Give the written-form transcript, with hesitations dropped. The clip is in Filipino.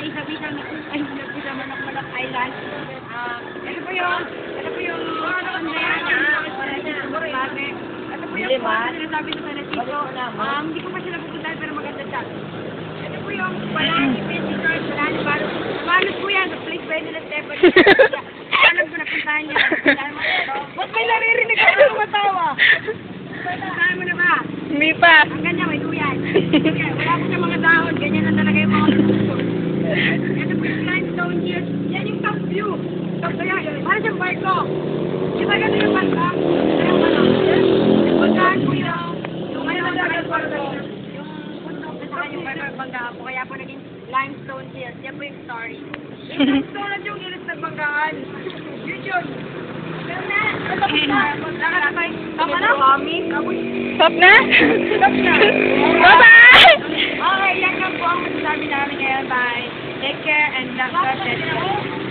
Isabela na ay nagpunta Manok Island. Ito po yung ano na yan. Ito po yung sinasabi sa Tanasito. Hindi ko pa sila pupuntahan pero maganda siya. Ito po yung Balani Visitor, Balani Balot. Balot po yan, place by nila Stephanie. Alam ko napuntahan niya. Ba't may naririnig ako ng matawa? Puntahan mo na ba? Hindi pa. Ang ganda, may duyan. Wala po sa mga dahon, ganyan na talaga yung mga luto. Ito po yung limestone hills. Yan yung top view. Top kaya, para siyang barko. Di ba gano'n yung barko? Yung pagkaan po yung ano ang barko. Yung bundok na saka yung barko, banggaan po. Kaya po naging limestone hills. Yan po yung story. Yung story yung hills na banggaan. Yun. Pero na, tapos na. Nakatapay. Tama na? Stop na? Stop na. Bye-bye! Okay, yan lang po ang masasabi namin ngayon. Bye. Take care and God bless you.